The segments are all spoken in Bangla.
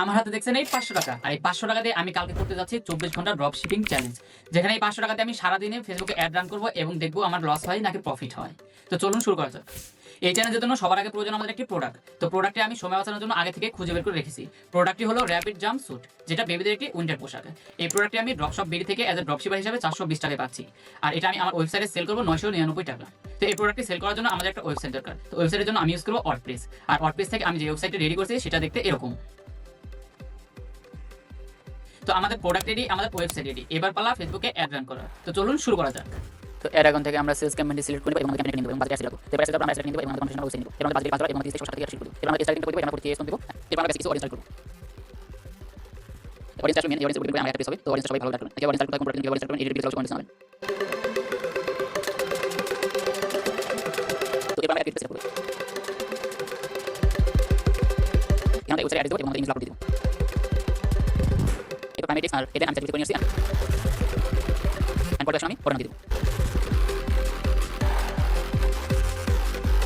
আমার হাতে দেখছেন এই 500 টাকা, আর এই 500 টাকা দিয়ে আমি কালকে করতে যাচ্ছি 24 ঘন্টা ড্রপ শিপিং চ্যালেঞ্জ, যেখানে এই 500 টাকা দিয়ে আমি সারাদিনে ফেসবুকে অ্যাড রান করবো এবং দেখবো আমার লস হয় নাকি প্রফিট হয়। তো চলুন শুরু করা যাক। এই চ্যালেঞ্জের জন্য সবার আগে প্রয়োজন আমাদের একটি প্রোডাক্ট। তো প্রোডাক্টটি আমি সময় বাঁচানোর জন্য আগে থেকে খুঁজে বের করে রেখেছি। প্রোডাক্টটি হলো র্যাপিড জাম্প স্যুট, যেটা বেবিদের একটি উইন্টার পোশাক। এই প্রোডাক্টটি আমি ড্রপশপ বেরি থেকে এজ এ ড্রপশিপার হিসেবে 420 টাকায় পাচ্ছি, আর এটা আমি আমার ওয়েবসাইটে সেল করবো 999 টাকা। তো এই প্রোডাক্টটি সেল করার জন্য আমাদের একটা ওয়েবসাইট দরকার। তো ওয়েবসাইটের জন্য আমি ইউজ করবো ওয়ার্ডপ্রেস, আর ওয়ার্ডপ্রেস থেকে আমি যে ওয়েবসাইটটা রেডি করছি সেটা দেখতে এরকম। তো আমাদের প্রোডাক্ট রেডি, আমাদের ওয়েবসাইট রেডি, এবার পালা ফেসবুকে অ্যাড রান করা। তো চলুন শুরু করা যাক। তো অ্যাড অ্যাকাউন্ট থেকে আমরা সেলস ক্যাম্পেইনটি সিলেক্ট করব এবং আমাদের ক্যাম্পেইন নিব এবং বাজেট সিলেক্ট করব। এরপর সেটা আমরা সেট নিব এবং আমাদের কন্ডিশনাল ওয়েবসাইট নিব। এরপর আমাদের বাজেট 5 এবং আমাদের 30 থেকে 60 টাকা সিলেক্ট করব। এরপর আমরা স্টার্টিং করব, আমরা 40 দেব। এরপর আমরা কিছু অডিয়েন্স স্টার্ট করব। অডিয়েন্স স্টার্ট মেন অডিয়েন্স করব, আমরা একটা পেজ হবে। তো অডিয়েন্স সবাই ভালো লাগবে। এই অডিয়েন্স স্টার্ট করতে অডিয়েন্স স্টার্ট করতে এডিট পেজ অডিয়েন্স হবে। তো এরপর আমরা একটা পেজ করব। এখানে ওয়েবসাইট অ্যাড দেব এবং আমাদের ইমেজ আপলোড দিব। এরপর প্রাইমারি টেক্সট আর এটা আমি সেট করে নিয়েছি। এন্ড আমি পরে দিব।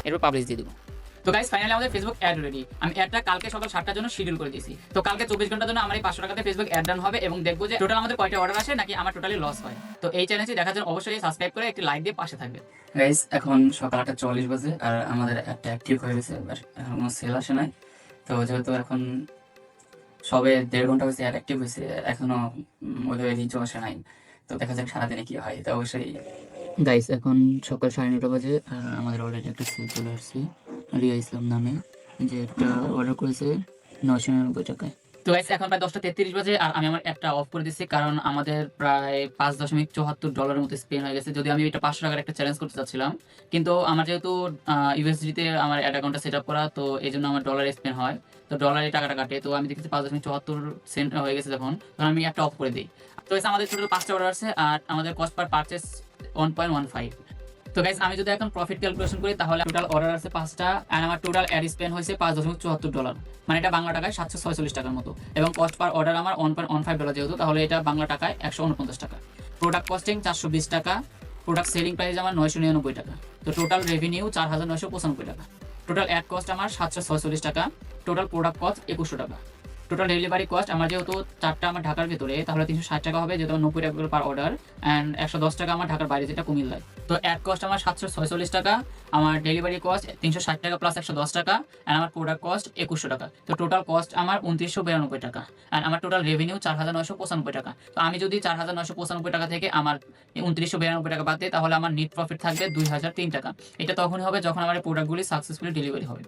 এরপর পাবলিশ দিয়ে দিব। তো গাইস ফাইনালি আমাদের ফেসবুক অ্যাড রেডি। আমি অ্যাডটা কালকে সকাল 7টার জন্য শিডিউল করে দিয়েছি। তো কালকে 24 ঘন্টার জন্য আমার এই 500 টাকাতে ফেসবুক অ্যাড রান হবে এবং দেখবো যে টোটাল আমাদের কয়টা অর্ডার আসে নাকি আমার টোটালি লস হয়। তো এই চ্যানেলটি দেখার জন্য অবশ্যই সাবস্ক্রাইব করে একটি লাইক দিয়ে পাশে থাকবে। গাইস এখন সকাল 8:40 বাজে আর আমাদের অ্যাডটা অ্যাক্টিভ হয়ে গেছে, এখনো সেল আসে নাই। তো যেহেতু এখন সবে 1.5 ঘন্টা হয়েছে অ্যাড অ্যাক্টিভ হয়েছে, এখনো ওদের রিচও আসে নাই। তো দেখা যাক সারাদিনে কি হয়। তো অবশ্যই গাইস এখন সকাল 9:30 বাজে আর আমাদের অলরেডি একটা সেল চলে আসছে রিয়া ইসলাম নামে, যে একটা অর্ডার করেছে 999 টাকায়। তো গাইস এখন প্রায় 10:33 বাজে আর আমি আমার অ্যাপটা অফ করে দিচ্ছি, কারণ আমাদের প্রায় $5.74 মতো স্পেন্ড হয়ে গেছে। যদি আমি এটা 500 টাকার একটা চ্যালেঞ্জ করতে চাচ্ছিলাম, কিন্তু আমার যেহেতু ইউএসডিতে আমার অ্যাড অ্যাকাউন্টটা সেট আপ করা, তো এই জন্য আমার ডলারে স্পেন্ড হয়। তো ডলারে টাকাটা কাটে, তো আমি দেখেছি 5.74 হয়ে গেছে তখন আমি একটা অফ করে দিই। তো আমাদের টোটাল 5টা অর্ডার আছে আর আমাদের কস্ট পার পারচেস 1.15। তো গাইস আমি যদি এখন প্রফিট ক্যালকুলেশন করি তাহলে টোটাল অর্ডার আছে 5টা আর আমার টোটাল অ্যাড স্পেন্ড হয়েছে $5.74, মানে এটা বাংলা টাকায় 746 টাকার মতো। এবং কস্ট পার অর্ডার আমার $1.15 যেহেতু, তাহলে এটা বাংলা টাকায় 149 টাকা। প্রোডাক্ট কস্টিং 420 টাকা, প্রোডাক্ট সেলিং প্রাইস আমার 999 টাকা। তো টোটাল রেভিনিউ 4995 টাকা। টোটাল অ্যাড কস্ট আমার 746 টাকা। টোটাল প্রোডাক্ট কস্ট 2100 টাকা। টোটাল ডেলিভারি কস্ট আমার যেহেতু 4টা আমার ঢাকার ভিতরে, তাহলে 360 টাকা হবে, যেহেতু 90 টাকা পার অর্ডার, অ্যান্ড 110 টাকা আমার ঢাকার বাইরে যেটা কুমিল্লায়। তো অ্যাড কস্ট আমার 746 টাকা, আমার ডেলিভারি কস্ট 360 টাকা প্লাস 110 টাকা, অ্যান্ড আমার প্রোডাক্ট কস্ট 2100 টাকা। তো টোটাল কস্ট আমার 2992 টাকা, অ্যান্ড আমার টোটাল রেভিনিউ 4995 টাকা। তো আমি যদি 4995 টাকা থেকে আমার 2992 টাকা বাদ দিই, তাহলে আমার নেট প্রফিট থাকবে 2003 টাকা। এটা তখনই হবে যখন আমার প্রোডাক্টগুলি সাকসেসফুলি ডেলিভারি হবে।